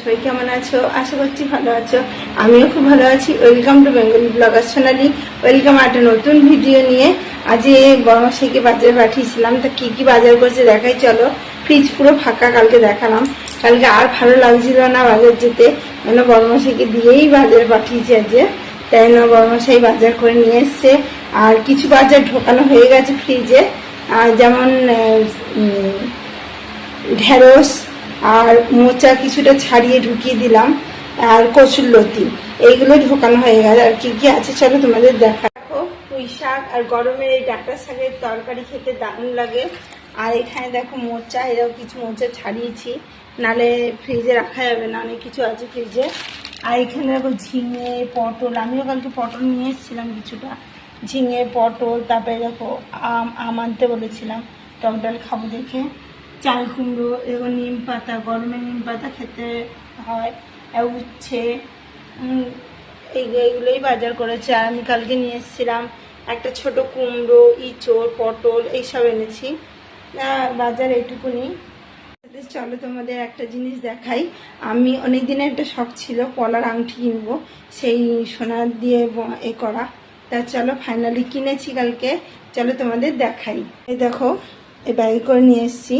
সবাই কেমন আছো? আশা করছি ভালো আছো। আমিও খুব ভালো আছি। Welcome to Bengali blogger Sonali. Welcome একটা নতুন ভিডিও নিয়ে। আজ বড়মাশাইকে বাজারে পাঠিয়েছিলাম, তা কি কি বাজার করছে দেখাই চলো। ফ্রিজ পুরো ফাঁকা, কালকে দেখালাম। কালকে আর ভালো লাগছিল না বাজার যেতে, মানে বড়মাশাইকে দিয়েই বাজারে পাঠিয়েছি আজকে। তাই না বড়মাশাই বাজার করে নিয়ে এসছে। আর কিছু বাজার ঢোকানো হয়ে গেছে ফ্রিজে, যেমন ঢেঁড়স আর মোচা কিছুটা ছাড়িয়ে ঢুকিয়ে দিলাম, আর কচুরলতি এইগুলো ঢোকানো হয়ে গেছে। আর কি কি আছে চলো তোমাদের দেখা। দেখো পুঁই শাক আর গরমের এই ডাঁটা শাকের তরকারি খেতে দারুণ লাগে। আর এখানে দেখো মোচা, এরাও কিছু মোচা ছাড়িয়েছি, নালে ফ্রিজে রাখা যাবে না, অনেক কিছু আছে ফ্রিজে। আর এখানে দেখো ঝিঙে পটল, আমিও কালকে পটল নিয়ে এসেছিলাম কিছুটা, ঝিঙে পটল। তারপরে দেখো আম আনতে বলেছিলাম টক ডাল খাবো দেখে। চাল কুমড়ো, এগুলো নিম পাতা, গরমে নিম পাতা খেতে হয়, উচ্ছে, এইগুলোই বাজার করেছে। আর আমি কালকে নিয়ে এসেছিলাম একটা ছোট কুমড়ো, ইঁচড়, পটল এইসব এনেছি। বাজার এইটুকুনি। চলো তোমাদের একটা জিনিস দেখাই। আমি অনেক দিনে একটা শখ ছিল পলার আংটি কিনবো, সেই সোনা দিয়ে এ করা। তা চলো ফাইনালি কিনেছি কালকে, চলো তোমাদের দেখাই। এই দেখো এই ব্যাগে করে নিয়ে এসেছি,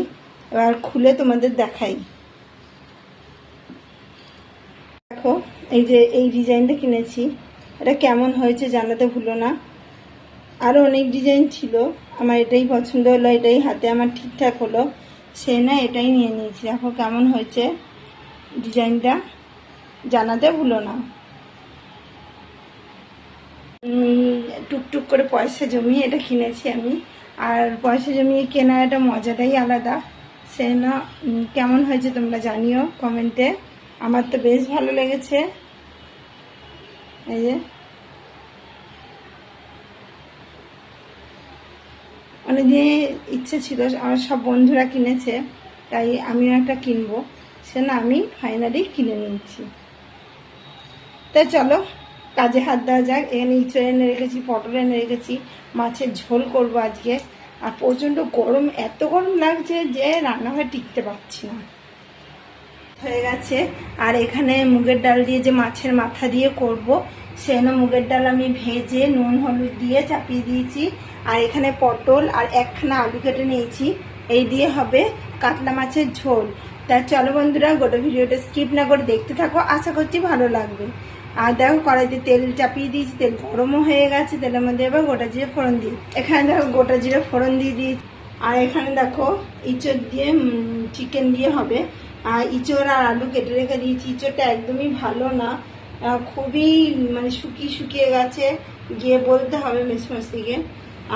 এবার খুলে তোমাদের দেখাই। দেখো এই যে এই ডিজাইনটা কিনেছি, এটা কেমন হয়েছে জানাতে ভুলো না। আরও অনেক ডিজাইন ছিল, আমার এটাই পছন্দ হলো, এটাই হাতে আমার ঠিকঠাক হলো, সে না এটাই নিয়ে নিয়েছি। দেখো কেমন হয়েছে ডিজাইনটা, জানাতে ভুলো না। টুকটুক করে পয়সা জমিয়ে এটা কিনেছি আমি, আর পয়সা জমিয়ে কেনা একটা মজাটাই আলাদা। সে না কেমন হয়েছে তোমরা জানিও কমেন্টে। আমার তো বেশ ভালো লেগেছে। এই যে অনেকদিন ইচ্ছে ছিল, আমার সব বন্ধুরা কিনেছে, তাই আমিও একটা কিনবো, সে না আমি ফাইনালি কিনে নিয়েছি। তাই চলো কাজে হাত দেওয়া যাক। এখানে ইঁচড় এনে রেখেছি, পটল এনে রেখেছি, মাছের ঝোল করব আজকে। আর প্রচণ্ড গরম, এত গরম লাগছে যে রান্নাঘরে টিকতে পারছি না, হয়ে গেছে। আর এখানে মুগের ডাল দিয়ে যে মাছের মাথা দিয়ে করব, সেজন্য মুগের ডাল আমি ভেজে নুন হলুদ দিয়ে চাপিয়ে দিয়েছি। আর এখানে পটল আর একখানা আলু কেটে নিয়েছি, এই দিয়ে হবে কাতলা মাছের ঝোল। তা চলো বন্ধুরা গোটা ভিডিওটা স্কিপ না করে দেখতে থাকো, আশা করছি ভালো লাগবে। আর দেখো কড়াইতে তেল চাপিয়ে দিয়েছি, তেল গরমও হয়ে গেছে, তেলের মধ্যে এবার গোটা জিরে ফোড়ন দিই। এখানে দেখো গোটা জিরে ফোড়ন দিয়ে দিয়েছি। আর এখানে দেখো ইঁচড় দিয়ে চিকেন দিয়ে হবে। আর ইঁচড় আর আলু কেটে রেখে দিয়েছি। ইঁচড়টা একদমই ভালো না, খুবই মানে শুকিয়ে শুকিয়ে গেছে, গিয়ে বলতে হবে মেসমাসিকে।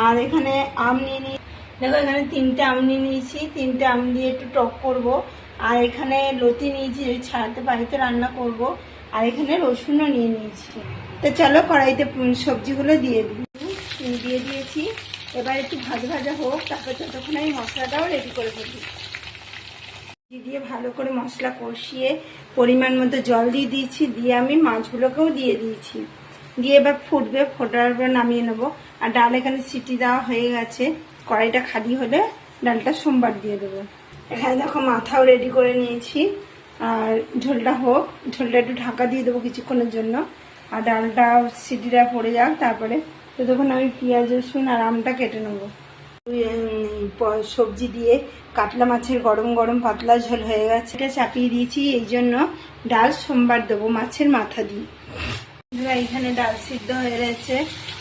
আর এখানে আম নিয়ে নিই, দেখো এখানে 3টে আম নিয়ে নিয়েছি, 3টে আম দিয়ে একটু টক করব। আর এখানে লতি নিয়েছি, ওই ছাড়াতে বাড়িতে রান্না করব। আর এখানে রসুনও নিয়ে নিয়েছি। তো চলো কড়াইতে সবজিগুলো দিয়ে দিয়েছি। এবার একটু ভাজা ভাজা হোক, তারপর ততক্ষণ আমি মশলাটাও রেডি করে ফেলি। দিয়ে ভালো করে মশলা কষিয়ে পরিমাণ মতো জল দিয়ে দিয়েছি, দিয়ে আমি মাছগুলোকেও দিয়ে দিয়েছি, দিয়ে এবার ফুটবে, ফোটার পর নামিয়ে নেবো। আর ডাল এখানে সিটি দেওয়া হয়ে গেছে, কড়াইটা খালি হলে ডালটা সোমবার দিয়ে দেবো। এখানে দেখো মাথাও রেডি করে নিয়েছি। আর ঝোলটা হোক, ঝোলটা একটু ঢাকা দিয়ে দেবো কিছুক্ষণের জন্য। আর ডালটা সিটিটা পড়ে যাক, তারপরে ততক্ষণ আমি পেঁয়াজ রসুন আর আমটা কেটে নেবো। সবজি দিয়ে কাতলা মাছের গরম গরম পাতলা ঝোল হয়ে গেছে, এটা চাপিয়ে দিয়েছি, এই জন্য ডাল সোমবার দেবো মাছের মাথা দিয়ে। এখানে ডাল সিদ্ধ হয়ে গেছে।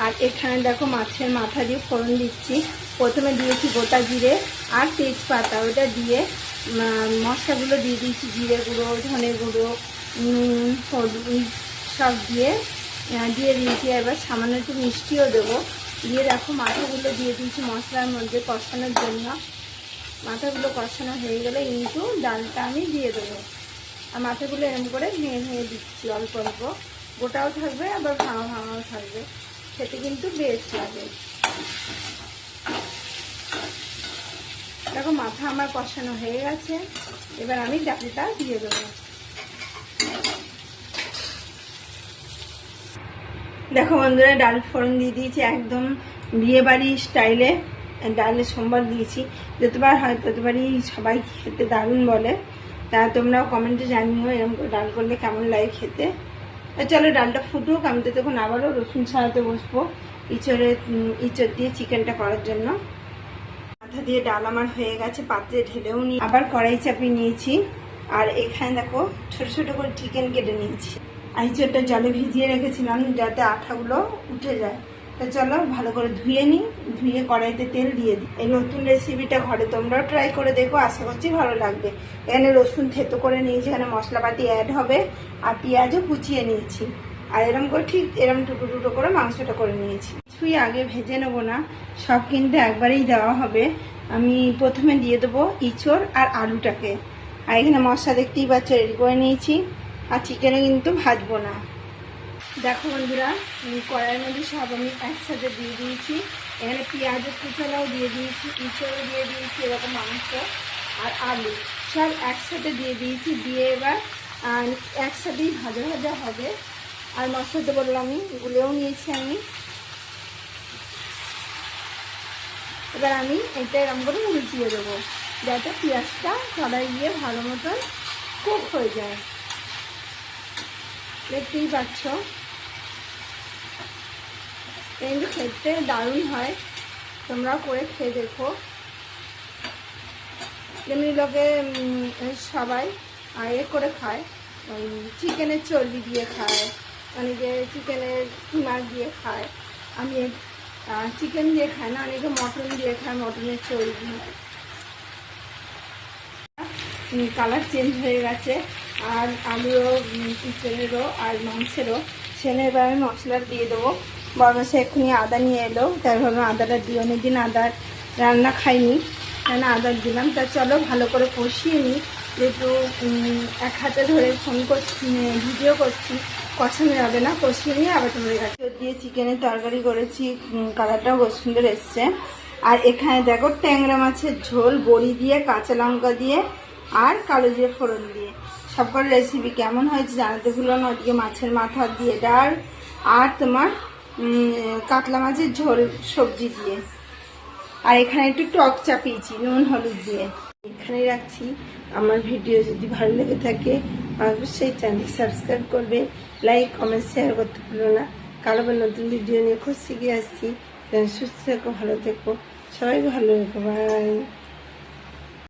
আর এখানে দেখো মাছের মাথা দিয়ে ফোড়ন দিচ্ছি। প্রথমে দিয়েছি গোটা জিরে আর তেজপাতা, ওটা দিয়ে মশলাগুলো দিয়ে দিয়েছি, জিরে গুঁড়ো, ধনে গুঁড়ো, নুন, হলুদ সব দিয়ে দিয়েছি। এবার সামান্য একটু মিষ্টিও দেবো, দিয়ে দেখো মাথাগুলো দিয়ে দিয়েছি মশলার মধ্যে কষানোর জন্য। মাথাগুলো কষানো হয়ে গেলে কিন্তু ডালটা আমি দিয়ে দেবো। আর মাথাগুলো এরকম করে ভেঙে ভেঙে দিচ্ছি, অল্প অল্প, গোটাও থাকবে আবার ভাঙা ভাঙাও থাকবে, খেতে কিন্তু বেশ লাগে। দেখো মাথা আমার কষানো হয়ে গেছে, এবার আমি ডালটা দিয়ে দেবো। দেখো বন্ধুরা ডাল ফোড়ন দিয়ে দিয়েছি, একদম বিয়ে বাড়ির স্টাইলে ডালে সোমবার দিয়েছি। যতবার হয় ততবারই সবাই খেতে দারুণ বলে। তা তোমরাও কমেন্টে জানিও এরকম করে ডাল করলে কেমন লাগে খেতে। চলো ডালটা ফুটুক, আমি তো তখন আবারও রসুন ছাড়াতে বসবো ইঁচড় দিয়ে চিকেনটা করার জন্য। মাথা দিয়ে ডাল আমার হয়ে গেছে, পাত্রে ঢেলেও নিই, আবার কড়াই চাপিয়ে নিয়েছি। আর এখানে দেখো ছোট ছোট করে চিকেন কেটে নিয়েছি। ইঁচড়টা জলে ভিজিয়ে রেখেছিলাম যাতে আঠাগুলো উঠে যায়। তো চলো ভালো করে ধুয়ে নিই, ধুয়ে কড়াইতে তেল দিয়ে দিই। এই নতুন রেসিপিটা ঘরে তোমরাও ট্রাই করে দেখো, আশা করছি ভালো লাগবে। এখানে রসুন থেতো করে নিয়েছি, এখানে মশলাপাতি অ্যাড হবে, আর পেঁয়াজও কুচিয়ে নিয়েছি। আর এরকম করে ঠিক এরকম টুকরো টুকরো করে মাংসটা করে নিয়েছি। কিছুই আগে ভেজে নেবো না, সব কিন্তু একবারেই দেওয়া হবে। আমি প্রথমে দিয়ে দেবো ইঁচড় আর আলুটাকে। আর এখানে মশলা দেখতেই পাচ্ছ রেডি করে নিয়েছি। আর চিকেনে কিন্তু ভাজবো না। দেখো বন্ধুরা, কড়াইয়ের মধ্যে সব আমি একসাথে দিয়ে দিয়েছি। এখানে পেঁয়াজের কুচালাও দিয়ে দিয়েছি, ইঁচড়ও দিয়ে দিয়েছি, এরকম মাংস আর আলু সব একসাথে দিয়ে দিয়েছি। দিয়ে এবার একসাথেই ভাজা ভাজা হবে। আর মশলাতে বললাম আমি গুলেও নিয়েছি আমি। এবার আমি এটা এরকম করে উল্টিয়ে দেবো যাতে পেঁয়াজটা কড়াই গিয়ে ভালো মতন কুক হয়ে যায়। দেখতেই পাচ্ছ কিন্তু খেতে দারুণ হয়, তোমরাও করে খেয়ে দেখো। যেমনি লোকে সবাই এ করে খায়, ওই চিকেনের চর্বি দিয়ে খায়, অনেকে চিকেনের কিমার দিয়ে খায়। আমি চিকেন দিয়ে খাই না, অনেকে মটন দিয়ে খায়, মটনের চর্বি। কালার চেঞ্জ হয়ে গেছে, আর আলুরও চিকেনেরও আর মাংসেরও। সেনে এবার আমি মশলা দিয়ে দেবো। বড় মাসে এক্ষুনি আদা নিয়ে এলো, তাই ভাবলাম আদাটা দিয়ে, অনেকদিন আদার রান্না খাইনি, কেন আদা দিলাম। তা চলো ভালো করে কষিয়ে নিই, যেহেতু এক হাতে ধরে ফোন করছি, ভিডিও করছি, কষানো যাবে না। কষিয়ে নিয়ে আবার তোমাদের কাছে দিয়ে চিকেনের তরকারি করেছি, কালারটাও খুব সুন্দর এসছে। আর এখানে দেখো ট্যাংরা মাছের ঝোল বড়ি দিয়ে, কাঁচা লঙ্কা দিয়ে আর কালো জিরে ফোড়ন দিয়ে। সবকটা রেসিপি কেমন হয়েছে জানাতে ভুলো না। ওদিকে মাছের মাথা দিয়ে ডাল, আর তোমার কাতলা মাছের ঝোল সবজি দিয়ে। আর এখানে একটু টক চাপিয়েছি নুন হলুদ দিয়ে। এখানেই রাখছি। আমার ভিডিও যদি ভালো লেগে থাকে অবশ্যই চ্যানেল সাবস্ক্রাইব করবে, লাইক কমেন্ট শেয়ার করতে ভুলো না। কালো বা নতুন ভিডিও নিয়ে খুব শিখে আসছি। সুস্থ থেকো, ভালো থেকো, সবাই ভালো থেকো, বাই।